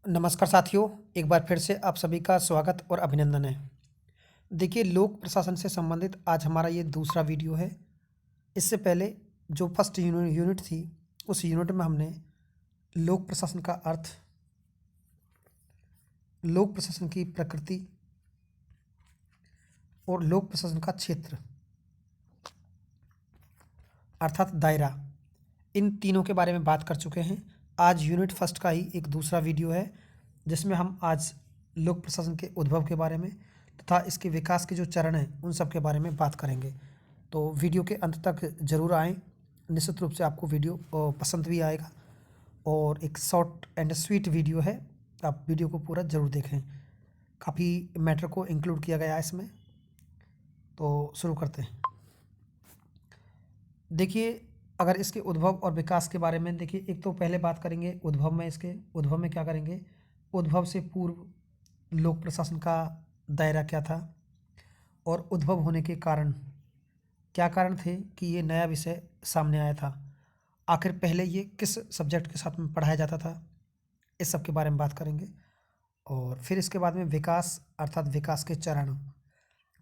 नमस्कार साथियों, एक बार फिर से आप सभी का स्वागत और अभिनंदन है। देखिए, लोक प्रशासन से संबंधित आज हमारा ये दूसरा वीडियो है। इससे पहले जो फर्स्ट यूनिट थी, उस यूनिट में हमने लोक प्रशासन का अर्थ, लोक प्रशासन की प्रकृति और लोक प्रशासन का क्षेत्र अर्थात दायरा, इन तीनों के बारे में बात कर चुके हैं। आज यूनिट फर्स्ट का ही एक दूसरा वीडियो है, जिसमें हम आज लोक प्रशासन के उद्भव के बारे में तथा इसके विकास के जो चरण हैं उन सब के बारे में बात करेंगे। तो वीडियो के अंत तक जरूर आएँ। निश्चित रूप से आपको वीडियो पसंद भी आएगा और एक शॉर्ट एंड स्वीट वीडियो है। आप वीडियो को पूरा ज़रूर देखें। काफ़ी मैटर को इंक्लूड किया गया है इसमें। तो शुरू करते हैं। देखिए, अगर इसके उद्भव और विकास के बारे में देखिए, एक तो पहले बात करेंगे उद्भव में। इसके उद्भव में क्या करेंगे, उद्भव से पूर्व लोक प्रशासन का दायरा क्या था और उद्भव होने के कारण क्या कारण थे कि ये नया विषय सामने आया था। आखिर पहले ये किस सब्जेक्ट के साथ में पढ़ाया जाता था, इस सब के बारे में बात करेंगे। और फिर इसके बाद में विकास अर्थात विकास के चरण,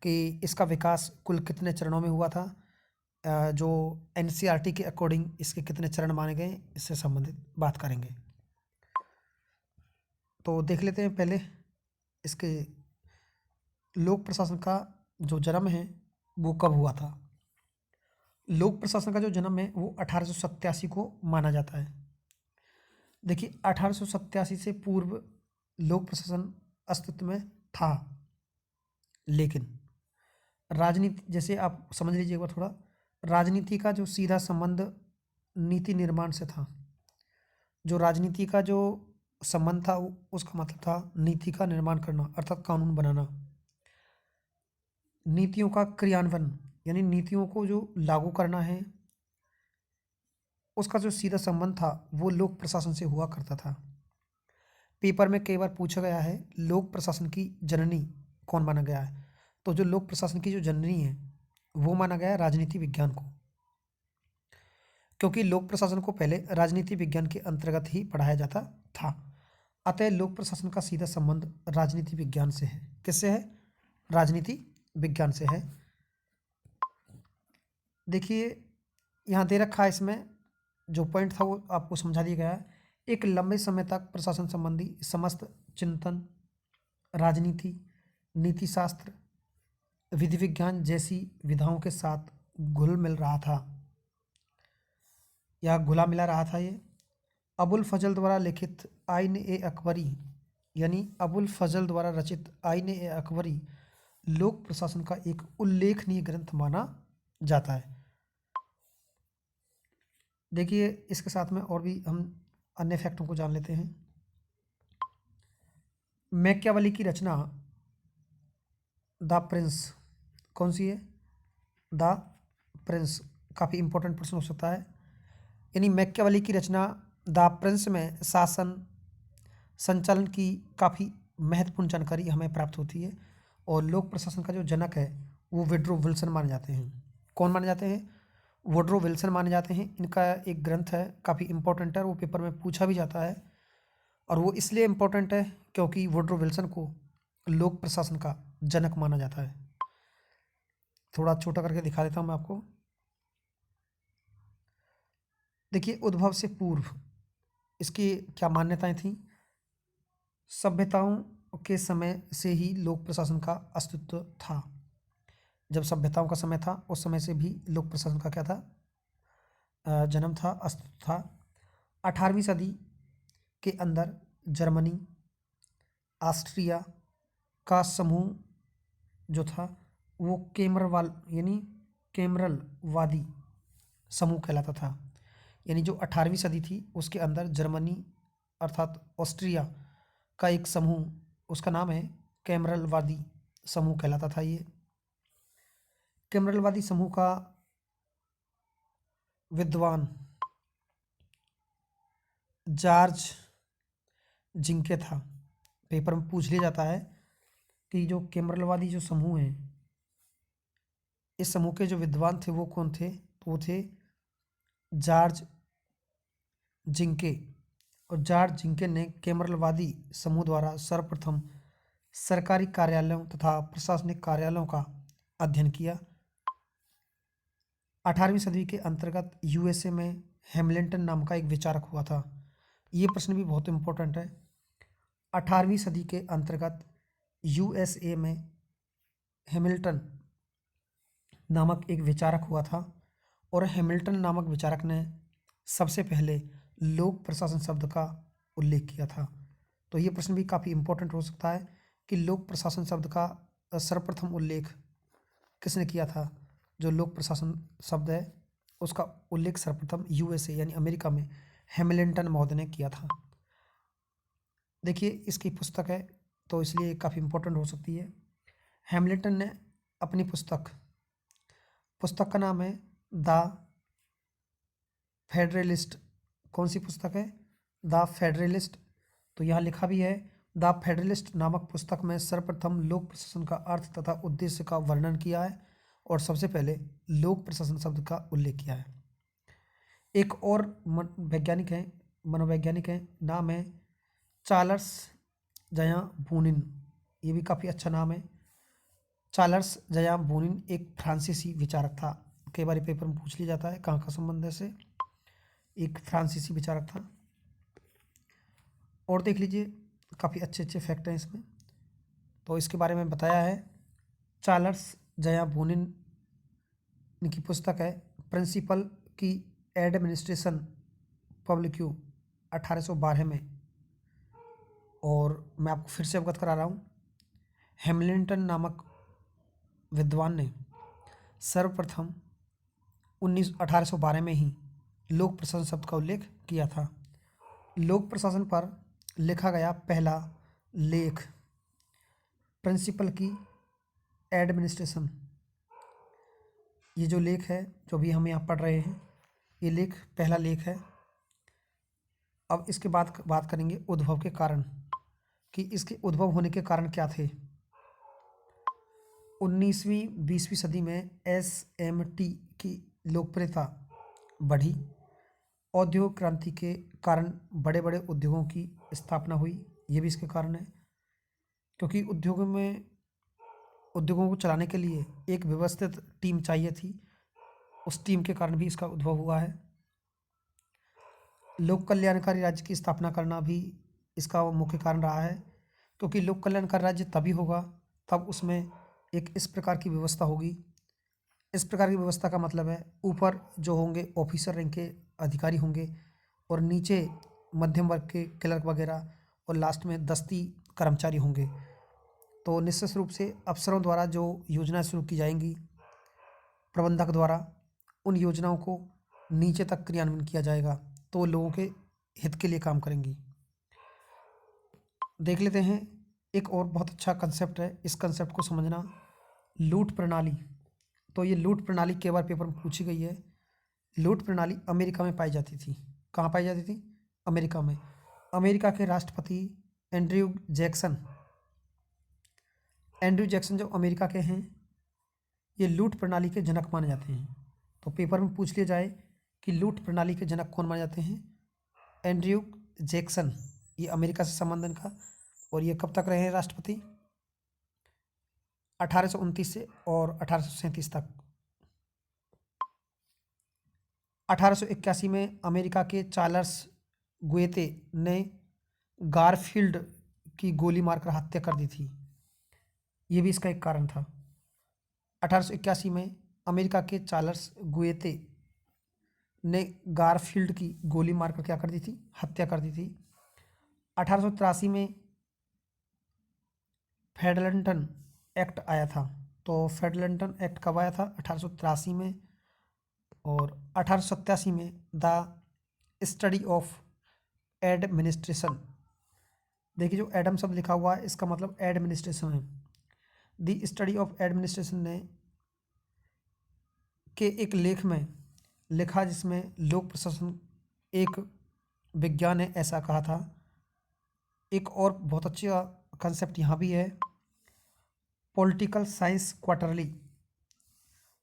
कि इसका विकास कुल कितने चरणों में हुआ था, जो एनसीईआरटी के अकॉर्डिंग इसके कितने चरण माने गए, इससे संबंधित बात करेंगे। तो देख लेते हैं पहले इसके लोक प्रशासन का जो जन्म है वो कब हुआ था। लोक प्रशासन का जो जन्म है वो 1887 को माना जाता है। देखिए, 1887 से पूर्व लोक प्रशासन अस्तित्व में था, लेकिन राजनीति, जैसे आप समझ लीजिए एक बार थोड़ा, राजनीति का जो सीधा संबंध नीति निर्माण से था। जो राजनीति का जो संबंध था उसका मतलब था नीति का निर्माण करना अर्थात कानून बनाना, नीतियों का क्रियान्वयन यानी नीतियों को जो लागू करना है, उसका जो सीधा संबंध था वो लोक प्रशासन से हुआ करता था। पेपर में कई बार पूछा गया है लोक प्रशासन की जननी कौन माना गया है, तो जो लोक प्रशासन की जो जननी है वो माना गया है राजनीति विज्ञान को, क्योंकि लोक प्रशासन को पहले राजनीति विज्ञान के अंतर्गत ही पढ़ाया जाता था। अतः लोक प्रशासन का सीधा संबंध राजनीति विज्ञान से है। किससे है? राजनीति विज्ञान से है। देखिए, यहाँ दे रखा है, इसमें जो पॉइंट था वो आपको समझा दिया गया है। एक लंबे समय तक प्रशासन संबंधी समस्त चिंतन राजनीति, नीति शास्त्र, विधि विज्ञान जैसी विधाओं के साथ घुल मिल रहा था या घुला मिला रहा था। ये अबुल फजल द्वारा लिखित आईन ए अकबरी यानी अबुल फजल द्वारा रचित आईन ए अकबरी लोक प्रशासन का एक उल्लेखनीय ग्रंथ माना जाता है। देखिए, इसके साथ में और भी हम अन्य फैक्टों को जान लेते हैं। मैकियावेली की रचना द प्रिंस कौन सी है? द प्रिंस काफ़ी इंपॉर्टेंट प्रश्न हो सकता है। यानी मैकियावेली की रचना द प्रिंस में शासन संचालन की काफ़ी महत्वपूर्ण जानकारी हमें प्राप्त होती है। और लोक प्रशासन का जो जनक है वो वुडरो विल्सन माने जाते हैं। कौन माने जाते हैं? वुडरो विल्सन माने जाते हैं। इनका एक ग्रंथ है, काफ़ी इंपॉर्टेंट है, वो पेपर में पूछा भी जाता है। और वो इसलिए इम्पोर्टेंट है क्योंकि वुडरो विल्सन को लोक प्रशासन का जनक माना जाता है। थोड़ा छोटा करके दिखा देता हूँ मैं आपको। देखिए, उद्भव से पूर्व इसकी क्या मान्यताएं थीं। सभ्यताओं के समय से ही लोक प्रशासन का अस्तित्व था। जब सभ्यताओं का समय था उस समय से भी लोक प्रशासन का क्या था? जन्म था, अस्तित्व था। 18वीं सदी के अंदर जर्मनी, ऑस्ट्रिया का समूह जो था वो केमरवाल यानी केमरलवादी समूह कहलाता था। यानी जो 18वीं सदी थी उसके अंदर जर्मनी अर्थात ऑस्ट्रिया का एक समूह, उसका नाम है केमरलवादी समूह कहलाता था। ये केमरलवादी समूह का विद्वान जॉर्ज जिंके था। पेपर में पूछ लिया जाता है कि जो केमरलवादी जो समूह है, इस समूह के जो विद्वान थे वो कौन थे? तो वो थे जॉर्ज जिंके और जॉर्ज जिंकन ने कैमरलवादी समूह द्वारा सर्वप्रथम सरकारी कार्यालयों तथा प्रशासनिक कार्यालयों का अध्ययन किया। 18वीं सदी के अंतर्गत यूएसए में हैमिल्टन नाम का एक विचारक हुआ था। ये प्रश्न भी बहुत इंपॉर्टेंट है। 18वीं सदी के अंतर्गत यूएसए में हैमिल्टन नामक एक विचारक हुआ था और हैमिल्टन नामक विचारक ने सबसे पहले लोक प्रशासन शब्द का उल्लेख किया था। तो ये प्रश्न भी काफ़ी इंपॉर्टेंट हो सकता है कि लोक प्रशासन शब्द का सर्वप्रथम उल्लेख किसने किया था। जो लोक प्रशासन शब्द है उसका उल्लेख सर्वप्रथम यूएसए यानी अमेरिका में हैमिल्टन महोदय ने किया था। देखिए इसकी पुस्तक है तो इसलिए काफ़ी इंपॉर्टेंट हो सकती है। हैमिल्टन ने अपनी पुस्तक का नाम है द फेडरलिस्ट। कौन सी पुस्तक है? The federalist. तो यहाँ लिखा भी है द फेडरलिस्ट नामक पुस्तक में सर्वप्रथम लोक प्रशासन का अर्थ तथा उद्देश्य का वर्णन किया है और सबसे पहले लोक प्रशासन शब्द का उल्लेख किया है। एक और मनोवैज्ञानिक है, नाम है चार्ल्स जया बूनिन। ये भी काफ़ी अच्छा नाम है। चार्ल्स जया बूनिन एक फ्रांसीसी विचारक था। कई बार पेपर में पूछ लिया जाता है कहाँ का संबंध है से। एक फ्रांसीसी विचारक था। और देख लीजिए काफ़ी अच्छे अच्छे फैक्ट हैं इसमें। तो इसके बारे में बताया है। चार्ल्स जया बूनिन की पुस्तक है प्रिंसिपल की एडमिनिस्ट्रेशन पब्लिक्यू 1812 में। और मैं आपको फिर से अवगत करा रहा हूँ, हैमिल्टन नामक विद्वान ने सर्वप्रथम 1812 में ही लोक प्रशासन शब्द का उल्लेख किया था। लोक प्रशासन पर लिखा गया पहला लेख प्रिंसिपल की एडमिनिस्ट्रेशन, ये जो लेख है जो भी हम यहाँ पढ़ रहे हैं ये लेख पहला लेख है। अब इसके बाद बात करेंगे उद्भव के कारण कि इसके उद्भव होने के कारण क्या थे। 19वीं 20वीं सदी में एसएमटी की लोकप्रियता बढ़ी। औद्योगिक क्रांति के कारण बड़े बड़े उद्योगों की स्थापना हुई, ये भी इसके कारण है क्योंकि उद्योगों को चलाने के लिए एक व्यवस्थित टीम चाहिए थी। उस टीम के कारण भी इसका उद्भव हुआ है। लोक कल्याणकारी राज्य की स्थापना करना भी इसका मुख्य कारण रहा है क्योंकि लोक कल्याणकारी राज्य तभी होगा तब उसमें एक इस प्रकार की व्यवस्था होगी। इस प्रकार की व्यवस्था का मतलब है ऊपर जो होंगे ऑफिसर रैंक के अधिकारी होंगे और नीचे मध्यम वर्ग के क्लर्क वगैरह और लास्ट में दस्ती कर्मचारी होंगे। तो निश्चित रूप से अफसरों द्वारा जो योजनाएं शुरू की जाएंगी प्रबंधक द्वारा, उन योजनाओं को नीचे तक क्रियान्वयन किया जाएगा तो लोगों के हित के लिए काम करेंगी। देख लेते हैं एक और बहुत अच्छा कंसेप्ट है, इस कंसेप्ट को समझना, लूट प्रणाली। तो ये लूट प्रणाली कई बार पेपर में पूछी गई है। लूट प्रणाली अमेरिका में पाई जाती थी। कहाँ पाई जाती थी? अमेरिका में। अमेरिका के राष्ट्रपति एंड्रयू जैक्सन जो अमेरिका के हैं ये लूट प्रणाली के जनक माने जाते हैं। तो पेपर में पूछ लिया जाए कि लूट प्रणाली के जनक कौन माने जाते हैं? एंड्रयू जैक्सन, ये अमेरिका से संबंध इनका। और ये कब तक रहे हैं राष्ट्रपति? 1829 से और 1837 तक। 1881 में अमेरिका के चार्ल्स गुएते ने गारफील्ड की गोली मारकर हत्या कर दी थी, ये भी इसका एक कारण था। 1881 में अमेरिका के चार्ल्स गुएते ने गारफील्ड की गोली मारकर क्या कर दी थी? हत्या कर दी थी। 1883 में फेडरलिटन एक्ट आया था। तो फेडरलिटन एक्ट कब आया था? 1883 में। और 1887 में द स्टडी ऑफ एडमिनिस्ट्रेशन, देखिए जो एडम शब्द लिखा हुआ है इसका मतलब एडमिनिस्ट्रेशन है। द स्टडी ऑफ एडमिनिस्ट्रेशन ने के एक लेख में लिखा जिसमें लोक प्रशासन एक विज्ञान है ऐसा कहा था। एक और बहुत अच्छा कंसेप्ट यहाँ भी है, political science quarterly.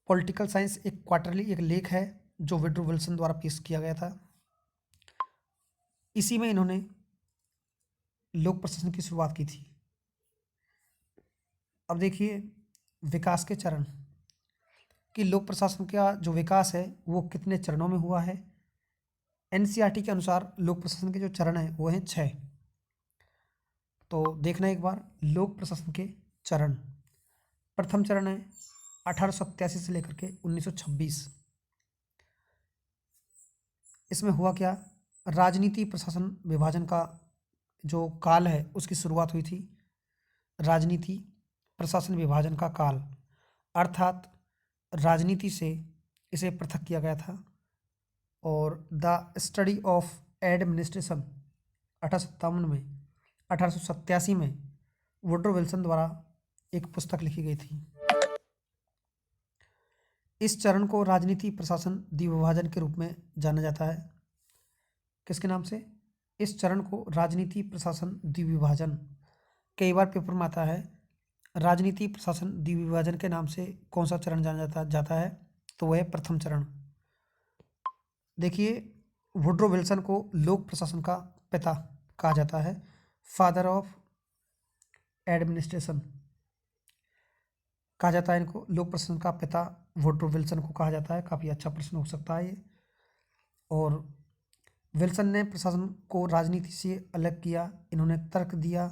Political science एक क्वार्टरली एक लेख है जो वुड्रो विल्सन द्वारा पेश किया गया था। इसी में इन्होंने लोक प्रशासन की शुरुआत की थी। अब देखिए विकास के चरण, कि लोक प्रशासन का जो विकास है वो कितने चरणों में हुआ है। एनसीईआरटी के अनुसार लोक प्रशासन के जो चरण हैं वो हैं 6। तो देखना एक बार लोक प्रशासन के चरण। प्रथम चरण है 1887 से लेकर के 1926। इसमें हुआ क्या, राजनीति प्रशासन विभाजन का जो काल है उसकी शुरुआत हुई थी। राजनीति प्रशासन विभाजन का काल, अर्थात राजनीति से इसे पृथक किया गया था। और द स्टडी ऑफ एडमिनिस्ट्रेशन 1887 में वुड्रो विल्सन द्वारा एक पुस्तक लिखी गई थी। इस चरण को राजनीति प्रशासन द्विविभाजन के रूप में जाना जाता है। किसके नाम से, इस चरण को राजनीति प्रशासन द्विविभाजन, कई बार पेपर में आता है राजनीति प्रशासन द्विविभाजन के नाम से कौन सा चरण जाना जाता है, तो वह है प्रथम चरण। देखिए वुड्रो विल्सन को लोक प्रशासन का पिता कहा जाता है, फादर ऑफ एडमिनिस्ट्रेशन कहा जाता है इनको। लोक प्रशासन का पिता वुड्रो विल्सन को कहा जाता है। काफ़ी अच्छा प्रश्न हो सकता है ये। और विल्सन ने प्रशासन को राजनीति से अलग किया। इन्होंने तर्क दिया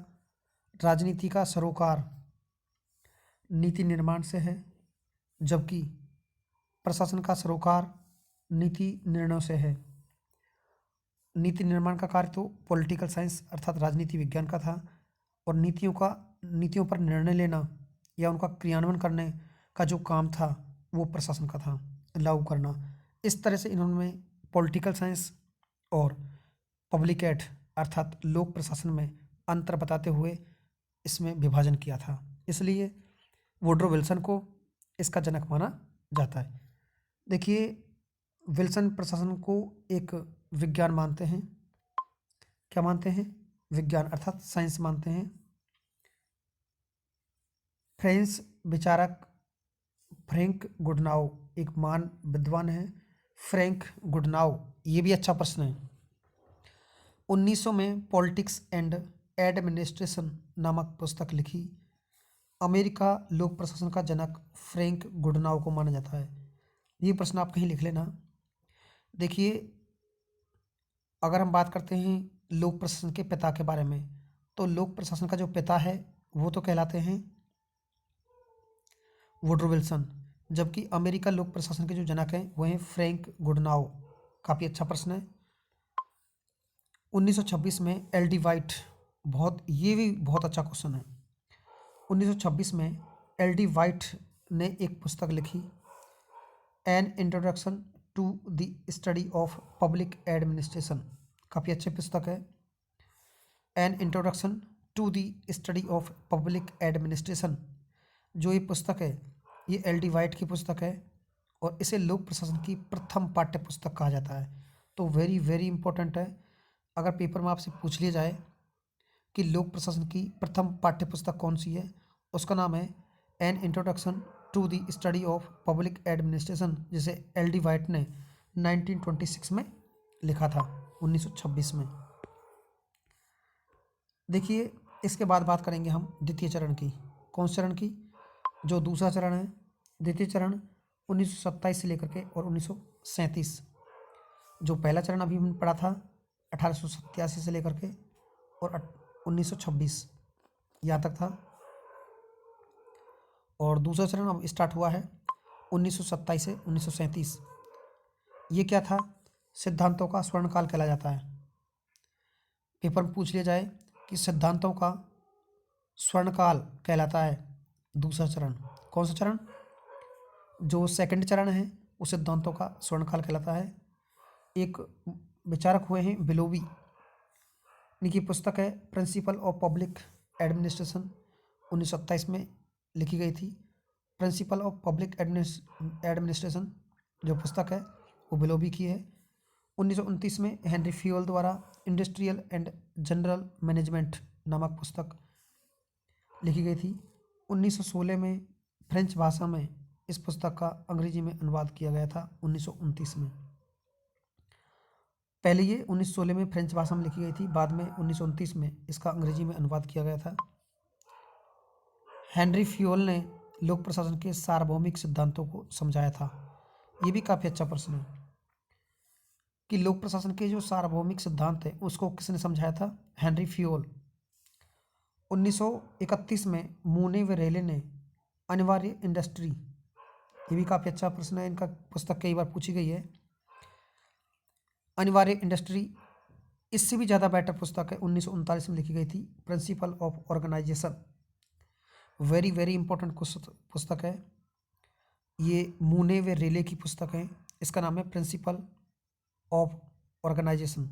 राजनीति का सरोकार नीति निर्माण से है, जबकि प्रशासन का सरोकार नीति निर्णयों से है। नीति निर्माण का कार्य तो पॉलिटिकल साइंस अर्थात राजनीति विज्ञान का था, और नीतियों पर निर्णय लेना या उनका क्रियान्वयन करने का जो काम था वो प्रशासन का था, लागू करना। इस तरह से इन्होंने पॉलिटिकल साइंस और पब्लिक एड अर्थात लोक प्रशासन में अंतर बताते हुए इसमें विभाजन किया था। इसलिए वुड्रो विल्सन को इसका जनक माना जाता है। देखिए विल्सन प्रशासन को एक विज्ञान मानते हैं। क्या मानते हैं, विज्ञान अर्थात साइंस मानते हैं। फ्रेंच विचारक फ्रैंक गुडनाउ एक महान विद्वान है, फ्रैंक गुडनाउ, ये भी अच्छा प्रश्न है। 1900 में पॉलिटिक्स एंड एडमिनिस्ट्रेशन नामक पुस्तक लिखी। अमेरिका लोक प्रशासन का जनक फ्रैंक गुडनाउ को माना जाता है। ये प्रश्न आप कहीं लिख लेना। देखिए अगर हम बात करते हैं लोक प्रशासन के पिता के बारे में, तो लोक प्रशासन का जो पिता है वो तो कहलाते हैं वुड्रो विल्सन, जबकि अमेरिका लोक प्रशासन के जो जनक हैं वो हैं फ्रैंक गुडनाउ। काफ़ी अच्छा प्रश्न है। 1926 में एल डी वाइट, ये भी बहुत अच्छा क्वेश्चन है। 1926 में एल डी वाइट ने एक पुस्तक लिखी, an introduction to the study of public administration. काफ़ी अच्छी पुस्तक है, an introduction to the study of public administration. जो ये पुस्तक है ये एल डी वाइट की पुस्तक है, और इसे लोक प्रशासन की प्रथम पाठ्य पुस्तक कहा जाता है। तो वेरी वेरी इंपॉर्टेंट है। अगर पेपर में आपसे पूछ लिया जाए कि लोक प्रशासन की प्रथम पाठ्य पुस्तक कौन सी है, उसका नाम है an introduction to the study of public administration, जिसे एल डी वाइट ने 1926 में लिखा था, 1926 में। देखिए इसके बाद बात करेंगे हम द्वितीय चरण की। कौन से चरण की, जो दूसरा चरण है। द्वितीय चरण 1927 से लेकर के और 1937। जो पहला चरण अभी हमने पढ़ा था 1887 से लेकर के और 1926 यहाँ तक था, और दूसरा चरण अब स्टार्ट हुआ है 1927 से 1937। ये क्या था, सिद्धांतों का स्वर्णकाल कहला जाता है। पेपर में पूछ लिया जाए कि सिद्धांतों का स्वर्णकाल कहलाता है दूसरा चरण। कौन सा चरण, जो सेकंड चरण है वो सिद्धांतों का स्वर्णकाल कहलाता है। एक विचारक हुए हैं बिलोबी, इनकी पुस्तक है प्रिंसिपल ऑफ पब्लिक एडमिनिस्ट्रेशन, 1927 में लिखी गई थी। प्रिंसिपल ऑफ पब्लिक एडमिनिस्ट्रेशन जो पुस्तक है वो बिलोबी की है। 1929 में हेनरी फ्यूल द्वारा इंडस्ट्रियल एंड जनरल मैनेजमेंट नामक पुस्तक लिखी गई थी। 1916 में फ्रेंच भाषा में इस पुस्तक का अंग्रेजी में अनुवाद किया गया था 1929 में। पहले ये 1916 में फ्रेंच भाषा में लिखी गई थी, बाद में 1929 में इसका अंग्रेजी में अनुवाद किया गया था। हेनरी फ्योल ने लोक प्रशासन के सार्वभौमिक सिद्धांतों को समझाया था। ये भी काफ़ी अच्छा प्रश्न है कि लोक प्रशासन के जो सार्वभौमिक सिद्धांत है उसको किसने समझाया था? Henry Fayol. 1931 में मूने व रेले ने अनिवार्य इंडस्ट्री, ये भी काफ़ी अच्छा प्रश्न है, इनका पुस्तक कई बार पूछी गई है। अनिवार्य इंडस्ट्री इससे भी ज़्यादा बेटर पुस्तक है, 1939 में लिखी गई थी, principle of organization. Very very important पुस्तक है ये, मूने व रेले की पुस्तक है। इसका नाम है प्रिंसिपल ऑफ ऑर्गेनाइजेशन।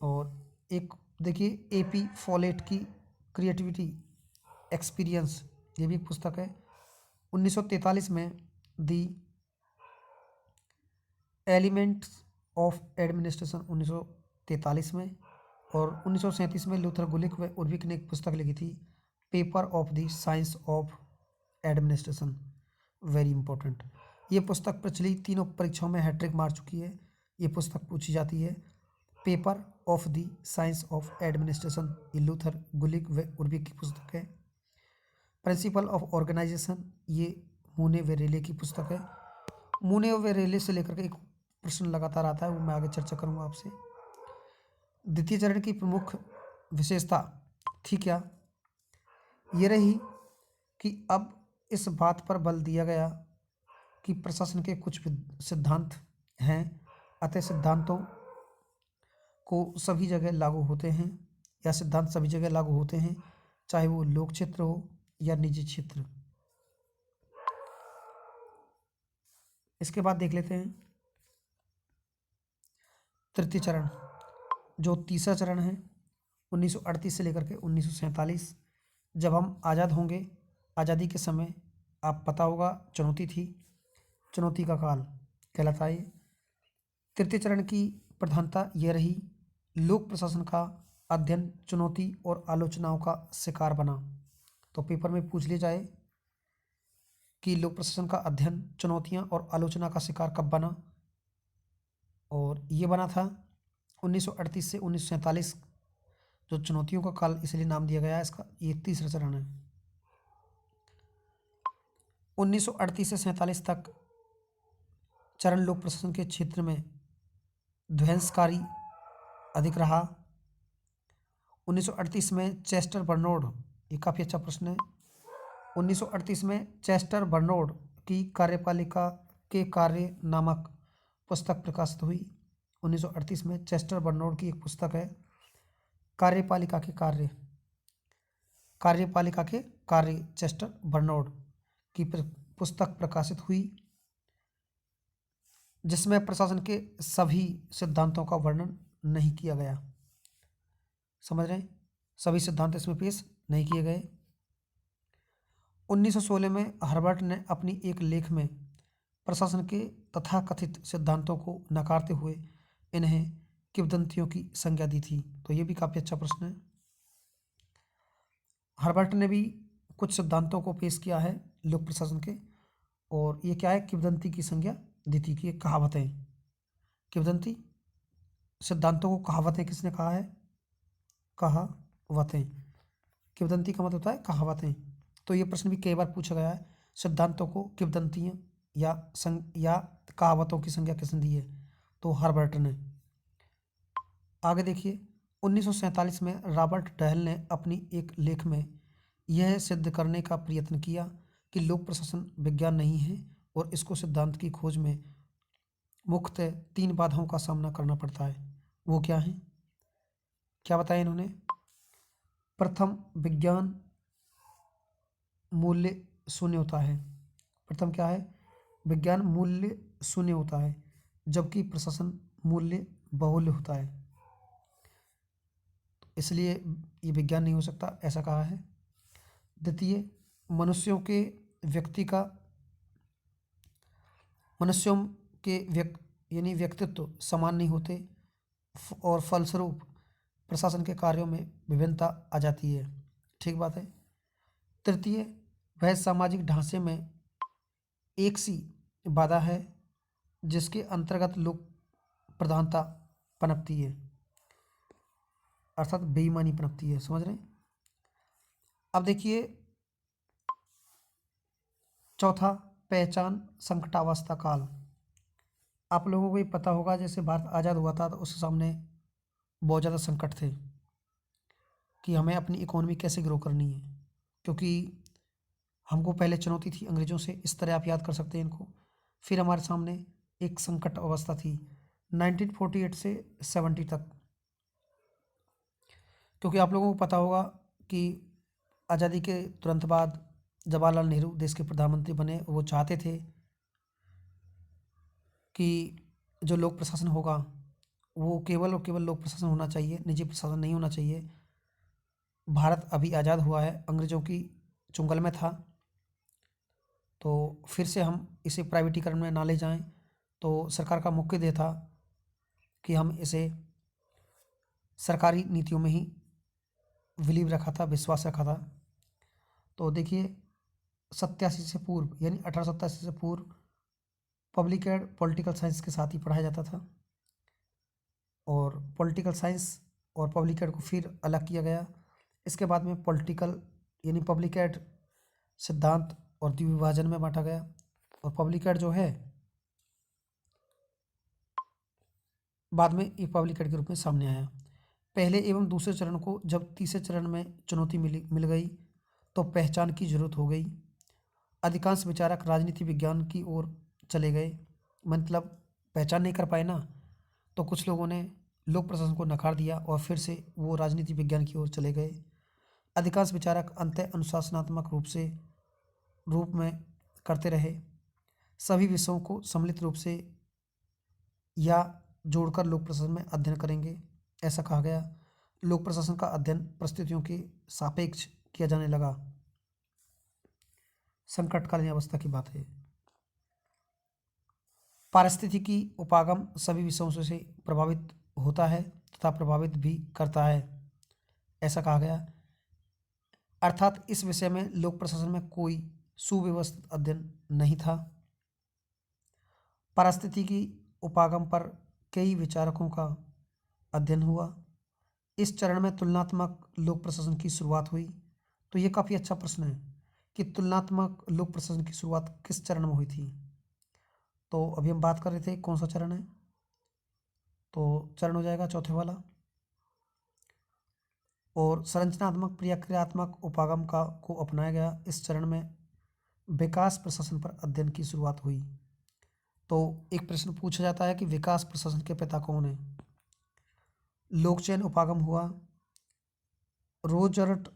और एक देखिए एपी फॉलेट की क्रिएटिविटी एक्सपीरियंस, ये भी पुस्तक है, 1943 में दी एलिमेंट्स ऑफ एडमिनिस्ट्रेशन 1943 में, और 1937 में लूथर गुलिक व उर्विक ने एक पुस्तक लिखी थी, paper of the science of administration. Very important, ये पुस्तक पिछली तीनों परीक्षाओं में हैट्रिक मार चुकी है। ये पुस्तक पूछी जाती है, paper of the science of administration, ये लूथर गुलिक व उर्विक की पुस्तक है। प्रिंसिपल ऑफ ऑर्गेनाइजेशन, ये मूने व रेले की पुस्तक है। मूने व रेले से लेकर के एक प्रश्न लगातार आता है, वो मैं आगे चर्चा करूंगा आपसे। द्वितीय चरण की प्रमुख विशेषता थी क्या? ये रही कि अब इस बात पर बल दिया गया कि प्रशासन के कुछ सिद्धांत हैं, अतः सिद्धांतों को सभी जगह लागू होते हैं, या सिद्धांत सभी जगह लागू होते हैं, चाहे वो लोक क्षेत्र हो या निजी क्षेत्र। इसके बाद देख लेते हैं तृतीय चरण। जो तीसरा चरण है 1938 से लेकर के 1947, जब हम आज़ाद होंगे, आज़ादी के समय आप पता होगा चुनौती थी, चुनौती का काल कहलाता है। तृतीय चरण की प्रधानता यह रही, लोक प्रशासन का अध्ययन चुनौती और आलोचनाओं का शिकार बना। तो पेपर में पूछ लिया जाए कि लोक प्रशासन का अध्ययन चुनौतियां और आलोचना का शिकार कब बना, और ये बना था 1938 से 1947। जो चुनौतियों का काल इसलिए नाम दिया गया है इसका, ये तीसरा चरण है। 1938 से 47 तक चरण लोक प्रशासन के क्षेत्र में ध्वंसकारी अधिक रहा। 1938 में चेस्टर बर्नोड, ये काफ़ी अच्छा प्रश्न है, 1938 में चेस्टर बर्नोड की कार्यपालिका के कार्य नामक पुस्तक प्रकाशित हुई। 1938 में चेस्टर बर्नोड की एक पुस्तक है, कार्यपालिका के कार्य, कार्यपालिका के कार्य, चेस्टर बर्नोड की पुस्तक प्रकाशित हुई, जिसमें प्रशासन के सभी सिद्धांतों का वर्णन नहीं किया गया। समझ रहे हैं, सभी सिद्धांत इसमें पेश नहीं किए गए। 1916 में हर्बर्ट ने अपनी एक लेख में प्रशासन के तथाकथित सिद्धांतों को नकारते हुए इन्हें किंवदंतियों की संज्ञा दी थी। तो ये भी काफ़ी अच्छा प्रश्न है। हर्बर्ट ने भी कुछ सिद्धांतों को पेश किया है लोक प्रशासन के, और ये क्या है, किंवदंती की संज्ञा दी थी कि ये कहावतें, किंवदंती सिद्धांतों को कहावतें किसने कहा है? कहावतें, किंवदंती का मतलब होता है कहावतें। तो ये प्रश्न भी कई बार पूछा गया है, सिद्धांतों को किंवदंतियाँ या कहावतों की संज्ञा किसने दी है? तो हर्बर्ट ने। आगे देखिए, 1947 में रॉबर्ट डहल ने अपनी एक लेख में यह सिद्ध करने का प्रयत्न किया कि लोक प्रशासन विज्ञान नहीं है, और इसको सिद्धांत की खोज में मुख्यतः 3 बाधाओं का सामना करना पड़ता है। वो क्या है, क्या बताया इन्होंने? प्रथम, विज्ञान मूल्य शून्य होता है। प्रथम क्या है? विज्ञान मूल्य शून्य होता है, जबकि प्रशासन मूल्य बहुल्य होता है, इसलिए ये विज्ञान नहीं हो सकता, ऐसा कहा है। द्वितीय, मनुष्यों के व्यक्ति का मनुष्यों के यानी व्यक्तित्व समान नहीं होते, और फलस्वरूप प्रशासन के कार्यों में विभिन्नता आ जाती है। ठीक बात है। तृतीय, वह सामाजिक ढांचे में एक सी बाधा है जिसके अंतर्गत लोक प्रधानता पनपती है, अर्थात बेईमानी पनपती है। समझ रहे हैं? अब देखिए चौथा, पहचान संकटावस्था काल। आप लोगों को ये पता होगा, जैसे भारत आज़ाद हुआ था तो उसके सामने बहुत ज़्यादा संकट थे कि हमें अपनी इकोनॉमी कैसे ग्रो करनी है, क्योंकि हमको पहले चुनौती थी अंग्रेज़ों से। इस तरह आप याद कर सकते हैं इनको। फिर हमारे सामने एक संकट अवस्था थी 1948 से 70 तक, क्योंकि आप लोगों को पता होगा कि आज़ादी के तुरंत बाद जवाहरलाल नेहरू देश के प्रधानमंत्री बने। वो चाहते थे कि जो लोक प्रशासन होगा वो केवल और केवल लोक प्रशासन होना चाहिए, निजी प्रशासन नहीं होना चाहिए। भारत अभी आज़ाद हुआ है, अंग्रेज़ों की चुंगल में था, तो फिर से हम इसे प्राइवेटीकरण में ना ले जाएं। तो सरकार का मुख्य ध्येय था कि हम इसे सरकारी नीतियों में ही बिलीव रखा था, विश्वास रखा था। तो देखिए 87 से पूर्व यानी 1887 से पूर्व पब्लिक एड पॉलिटिकल साइंस के साथ ही पढ़ाया जाता था, और पॉलिटिकल साइंस और पब्लिक एड को फिर अलग किया गया। इसके बाद में पॉलिटिकल यानी पब्लिक एड सिद्धांत और द्विविभाजन में बांटा गया, और पब्लिक एड जो है बाद में एक पब्लिक एड के रूप में सामने आया। पहले एवं दूसरे चरण को जब तीसरे चरण में चुनौती मिल गई तो पहचान की जरूरत हो गई। अधिकांश विचारक राजनीति विज्ञान की ओर चले गए, मतलब पहचान नहीं कर पाए ना, तो कुछ लोगों ने लोक प्रशासन को नकार दिया और फिर से वो राजनीति विज्ञान की ओर चले गए। अधिकांश विचारक अंतः अनुशासनात्मक रूप में करते रहे। सभी विषयों को सम्मिलित रूप से या जोड़कर लोक प्रशासन में अध्ययन करेंगे, ऐसा कहा गया। लोक प्रशासन का अध्ययन परिस्थितियों के सापेक्ष किया जाने लगा। संकटकालीन अवस्था की बात है। पारिस्थितिकी उपागम सभी विषयों से प्रभावित होता है तथा प्रभावित भी करता है, ऐसा कहा गया। अर्थात इस विषय में लोक प्रशासन में कोई सुव्यवस्थित अध्ययन नहीं था। पारिस्थितिकी उपागम पर कई विचारकों का अध्ययन हुआ। इस चरण में तुलनात्मक लोक प्रशासन की शुरुआत हुई। तो ये काफ़ी अच्छा प्रश्न है कि तुलनात्मक लोक प्रशासन की शुरुआत किस चरण में हुई थी। तो अभी हम बात कर रहे थे कौन सा चरण है, तो चरण हो जाएगा चौथे वाला। और संरचनात्मक प्रक्रियात्मक उपागम को अपनाया गया। इस चरण में विकास प्रशासन पर अध्ययन की शुरुआत हुई। तो एक प्रश्न पूछा जाता है कि विकास प्रशासन के पिता कौन है। लोकचयन उपागम हुआ। रोजर्ट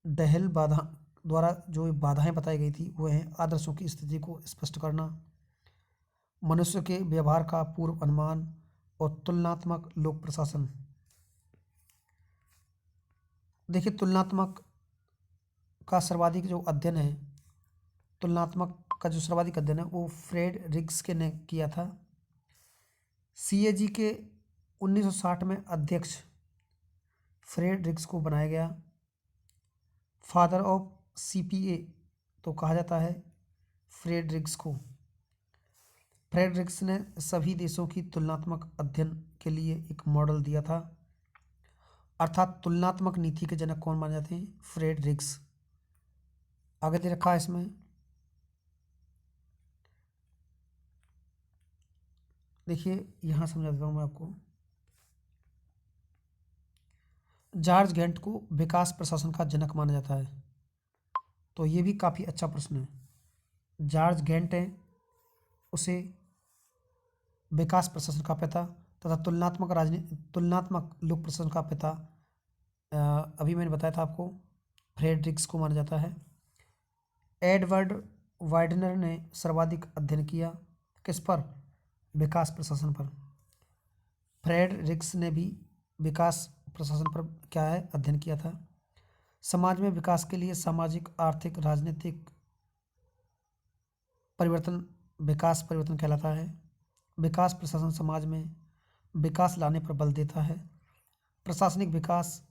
डहेल बाधा द्वारा जो बाधाएं बताई गई थी वो हैं आदर्शों की स्थिति को स्पष्ट करना, मनुष्य के व्यवहार का पूर्व अनुमान और तुलनात्मक लोक प्रशासन। देखिए तुलनात्मक का सर्वाधिक जो अध्ययन है, तुलनात्मक का जो सर्वाधिक अध्ययन है वो फ्रेड रिग्स ने किया था। सीएजी के 1960 में अध्यक्ष फ्रेड रिग्स को बनाया गया। फादर ऑफ सीपीए तो कहा जाता है फ्रेड रिग्स को। फ्रेड रिग्स ने सभी देशों की तुलनात्मक अध्ययन के लिए एक मॉडल दिया था। अर्थात तुलनात्मक नीति के जनक कौन माने जाते हैं? Fred Riggs. आगे दे रखा है इसमें, देखिए यहाँ समझा देता हूँ मैं आपको। जॉर्ज गेंट को विकास प्रशासन का जनक माना जाता है, तो ये भी काफ़ी अच्छा प्रश्न है। जॉर्ज गेंट है, उसे विकास प्रशासन का पिता तथा तुलनात्मक लोक प्रशासन का पिता अभी मैंने बताया था आपको फ्रेडरिक्स को माना जाता है। एडवर्ड वाइडनर ने सर्वाधिक अध्ययन किया किस पर? विकास प्रशासन पर। फ्रेडरिक्स ने भी विकास प्रशासन पर क्या है अध्ययन किया था। समाज में विकास के लिए सामाजिक आर्थिक राजनीतिक परिवर्तन विकास परिवर्तन कहलाता है। विकास प्रशासन समाज में विकास लाने पर बल देता है। प्रशासनिक विकास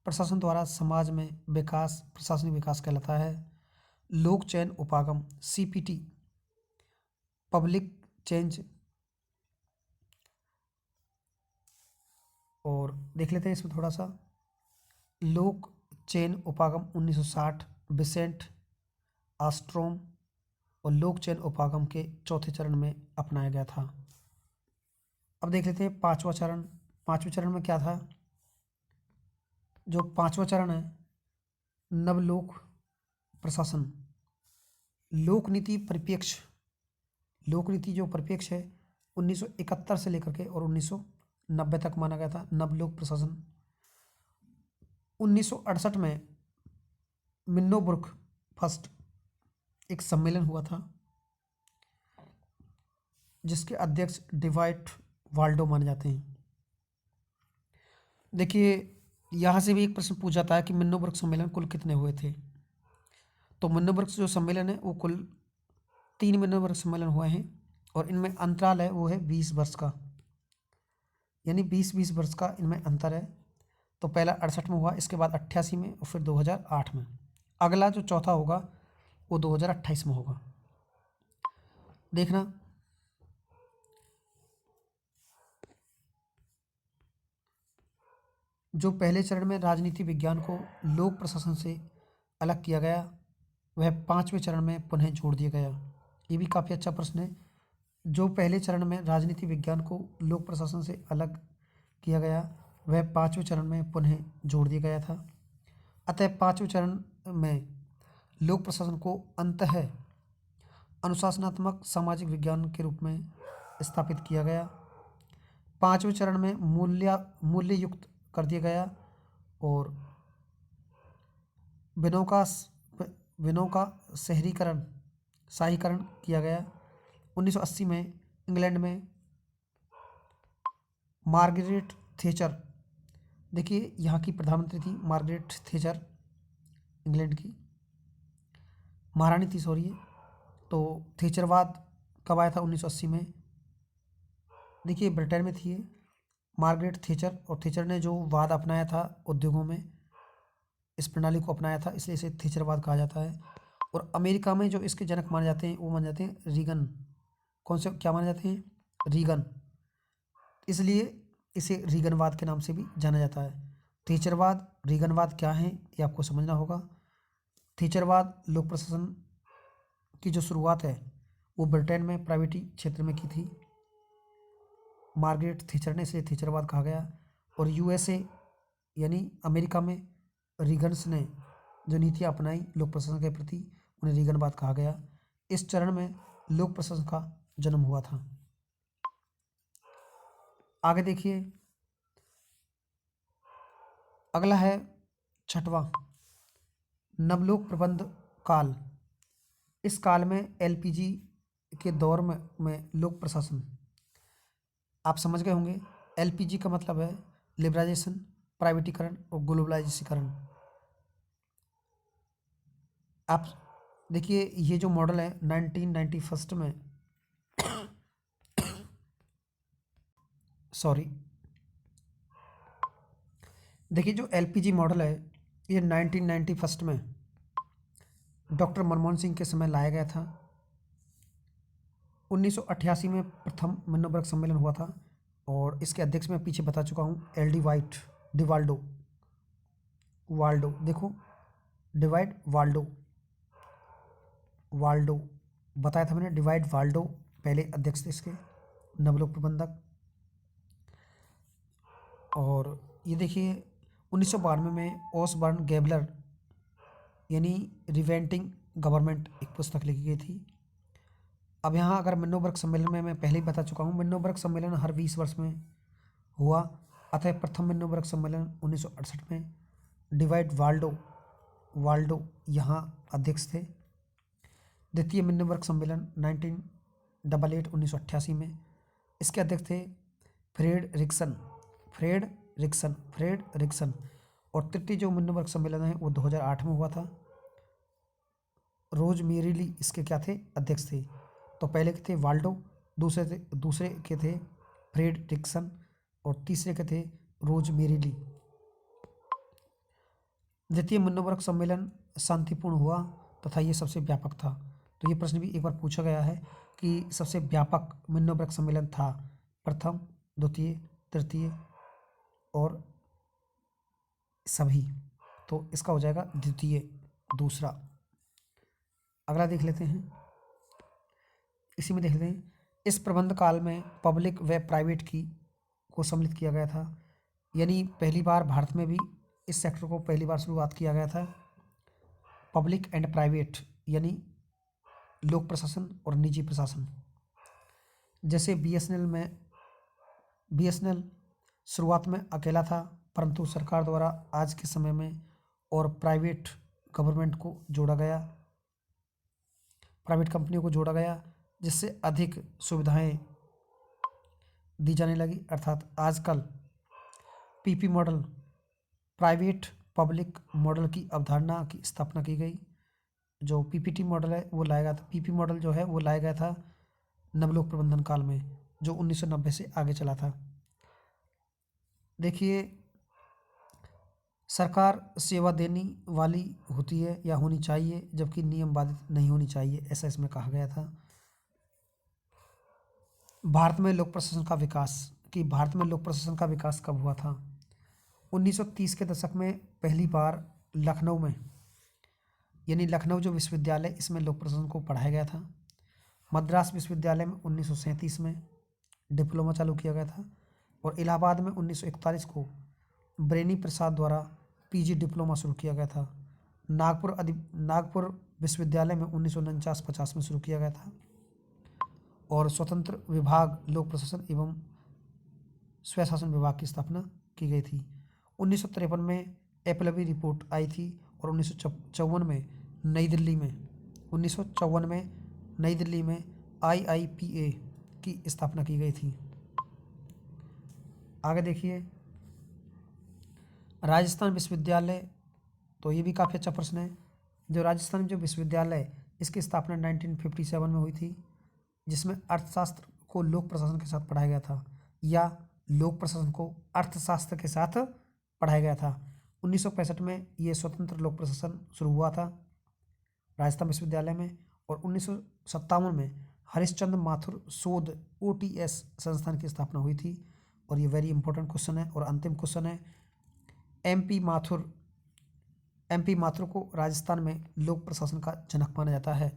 प्रशासन द्वारा समाज में विकास प्रशासनिक विकास कहलाता है। लोक चयन उपागम सीपीटी पब्लिक चेंज और देख लेते हैं इसमें थोड़ा सा। लोक चेन उपागम 1960 बिसेंट आस्ट्रोम और लोक चेन उपागम के चौथे चरण में अपनाया गया था। अब देख लेते हैं पांचवा चरण। पांचवें चरण में क्या था? जो पांचवा चरण है, नवलोक प्रशासन। लोक नीति परिप्रेक्ष्य, लोक नीति जो परिप्रेक्ष्य है 1971 से लेकर के और 1990 तक माना गया था नवलोक प्रशासन। 1968 में मिन्नोबुर्ग फर्स्ट एक सम्मेलन हुआ था जिसके अध्यक्ष डिवाइट वाल्डो माने जाते हैं। देखिए यहाँ से भी एक प्रश्न पूछा जाता है कि मिन्नोबर्ग सम्मेलन कुल कितने हुए थे। तो मिन्नोबर्ग जो सम्मेलन है वो कुल 3 मिन्नोबर्ग सम्मेलन हुए हैं और इनमें अंतराल है वो है 20 वर्ष का, यानी 20-20 वर्ष का इनमें अंतर है। तो पहला 68 में हुआ, इसके बाद 88 में और फिर 2008 में। अगला जो चौथा होगा वो 2028 में होगा। देखना जो पहले चरण में राजनीति विज्ञान को लोक प्रशासन से अलग किया गया वह पांचवें चरण में पुनः जोड़ दिया गया। ये भी काफ़ी अच्छा प्रश्न है। जो पहले चरण में राजनीति विज्ञान को लोक प्रशासन से अलग किया गया वह पांचवें चरण में पुनः जोड़ दिया गया था। अतः पांचवें चरण में लोक प्रशासन को अंततः अनुशासनात्मक सामाजिक विज्ञान के रूप में स्थापित किया गया। पांचवें चरण में मूल्य युक्त कर दिया गया और विनों का शाहीकरण किया गया। 1980 में इंग्लैंड में मार्गरेट थेचर, देखिए यहाँ की प्रधानमंत्री थी मार्गरेट थेचर, इंग्लैंड की महारानी थी सॉरी। तो थेचरवाद कब आया था? 1980 में। देखिए ब्रिटेन में थी मार्गरेट थेचर और थेचर ने जो वाद अपनाया था उद्योगों में इस प्रणाली को अपनाया था, इसलिए इसे थेचरवाद कहा जाता है। और अमेरिका में जो इसके जनक माने जाते हैं वो माने जाते हैं रीगन। कौन से क्या माने जाते हैं? रीगन, इसलिए इसे रीगनवाद के नाम से भी जाना जाता है। थेचरवाद रीगनवाद क्या है ये आपको समझना होगा। थेचरवाद लोक प्रशासन की जो शुरुआत है वो ब्रिटेन में प्राइवेटी क्षेत्र में की थी मार्गरेट थेचर ने, इसे थेचरवाद कहा गया। और यूएसए यानी अमेरिका में रीगन्स ने जो नीतियाँ अपनाई लोक प्रशासन के प्रति उन्हें रीगनवाद कहा गया। इस चरण में लोक प्रशासन का जन्म हुआ था। आगे देखिए अगला है छठवां नवलोक प्रबंध काल। इस काल में एलपीजी के दौर में लोक प्रशासन, आप समझ गए होंगे एलपीजी का मतलब है लिबरलाइजेशन, प्राइवेटीकरण और ग्लोबलाइजेशन। आप देखिए ये जो मॉडल है 1991 में सॉरी देखिए जो एलपीजी मॉडल है ये 1991 में डॉक्टर मनमोहन सिंह के समय लाया गया था। 1988 में प्रथम मिन्नोबर्ग सम्मेलन हुआ था और इसके अध्यक्ष मैं पीछे बता चुका हूँ एल डी वाल्डो देखो डिवाइड वाल्डो बताया था मैंने। डिवाइड वाल्डो पहले अध्यक्ष थे इसके नवलोक प्रबंधक। और ये देखिए 1992 में ओसबर्न गैबलर यानी रिवेंटिंग गवर्नमेंट एक पुस्तक लिखी गई थी। अब यहाँ अगर मिन्नोबर्ग सम्मेलन में मैं पहले ही बता चुका हूँ मिन्नोबर्ग सम्मेलन हर 20 वर्ष में हुआ। अतः प्रथम मिन्नोबर्ग सम्मेलन 1968 में डिवाइड वाल्डो यहाँ अध्यक्ष थे। द्वितीय मिन्नोबर्ग सम्मेलन 1988 में इसके अध्यक्ष थे फ्रेड रिक्सन। और तृतीय जो मिन्नोबर्ग सम्मेलन है वो 2008 में हुआ था। रोज मेरीली इसके क्या थे? अध्यक्ष थे। तो पहले के थे वाल्डो, दूसरे के थे फ्रेड रिक्सन और तीसरे के थे रोज मेरीली। द्वितीय मिन्नोबर्ग सम्मेलन शांतिपूर्ण हुआ तथा ये सबसे व्यापक था। तो ये प्रश्न भी एक बार पूछा गया है कि सबसे व्यापक मिन्नोबर्ग सम्मेलन था प्रथम, द्वितीय, तृतीय और सभी, तो इसका हो जाएगा द्वितीय, दूसरा। अगला देख लेते हैं, इसी में देख लेते हैं, इस प्रबंध काल में पब्लिक व प्राइवेट की को सम्मिलित किया गया था। यानी पहली बार भारत में भी इस सेक्टर को पहली बार शुरुआत किया गया था। पब्लिक एंड प्राइवेट यानी लोक प्रशासन और निजी प्रशासन। जैसे बीएसएनएल शुरुआत में अकेला था, परंतु सरकार द्वारा आज के समय में और प्राइवेट गवर्नमेंट को जोड़ा गया, प्राइवेट कंपनियों को जोड़ा गया, जिससे अधिक सुविधाएं दी जाने लगी। अर्थात आजकल PP model, private public model की अवधारणा की स्थापना की गई। जो पीपीटी मॉडल है वो लाया गया था, पीपी मॉडल जो है वो लाया गया था नवलोक प्रबंधन काल में, जो 1990 से आगे चला था। देखिए, सरकार सेवा देने वाली होती है या होनी चाहिए, जबकि नियम बाधित नहीं होनी चाहिए, ऐसा इसमें कहा गया था। भारत में लोक प्रशासन का विकास, कि भारत में लोक प्रशासन का विकास कब हुआ था? 1930 के दशक में पहली बार लखनऊ में, यानी लखनऊ जो विश्वविद्यालय, इसमें लोक प्रशासन को पढ़ाया गया था। मद्रास विश्वविद्यालय में 1937 में डिप्लोमा चालू किया गया था, और इलाहाबाद में 1941 को ब्रेनी प्रसाद द्वारा पीजी डिप्लोमा शुरू किया गया था। नागपुर विश्वविद्यालय में 1949-50 में शुरू किया गया था, और स्वतंत्र विभाग लोक प्रशासन एवं स्वशासन विभाग की स्थापना की गई थी। 1953 में एपलवी रिपोर्ट आई थी, और 1954 में नई दिल्ली में IIPA की स्थापना की गई थी। आगे देखिए, राजस्थान विश्वविद्यालय, तो ये भी काफ़ी अच्छा प्रश्न है। जो राजस्थान जो विश्वविद्यालय, इसकी स्थापना 1957 में हुई थी, जिसमें अर्थशास्त्र को लोक प्रशासन के साथ पढ़ाया गया था, या लोक प्रशासन को अर्थशास्त्र के साथ पढ़ाया गया था। 1965 में ये स्वतंत्र लोक प्रशासन शुरू हुआ था राजस्थान विश्वविद्यालय में, और 1957 में हरिश्चंद्र माथुर शोध OTS संस्थान की स्थापना हुई थी। और ये वेरी इंपॉर्टेंट क्वेश्चन है, और अंतिम क्वेश्चन है, MP माथुर को राजस्थान में लोक प्रशासन का जनक माना जाता है।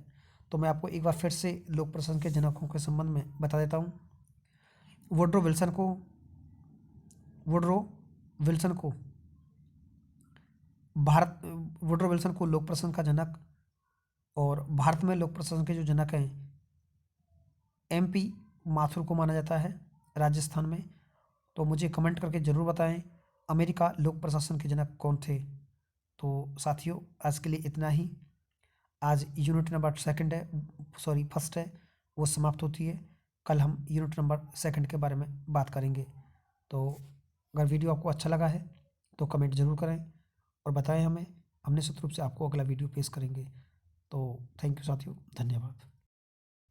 तो मैं आपको एक बार फिर से लोक प्रशासन के जनकों के संबंध में बता देता हूँ। वुड्रो विल्सन को लोक प्रशासन का जनक, और भारत में लोक प्रशासन के जो जनक हैं, MP माथुर को माना जाता है राजस्थान में। तो मुझे कमेंट करके ज़रूर बताएं अमेरिका लोक प्रशासन के जनक कौन थे। तो साथियों, आज के लिए इतना ही। आज यूनिट नंबर फर्स्ट है, वो समाप्त होती है। कल हम यूनिट नंबर 2 के बारे में बात करेंगे। तो अगर वीडियो आपको अच्छा लगा है तो कमेंट ज़रूर करें और बताएं हमें, हम निश्चित रूप से आपको अगला वीडियो पेश करेंगे। तो थैंक यू साथियों, धन्यवाद।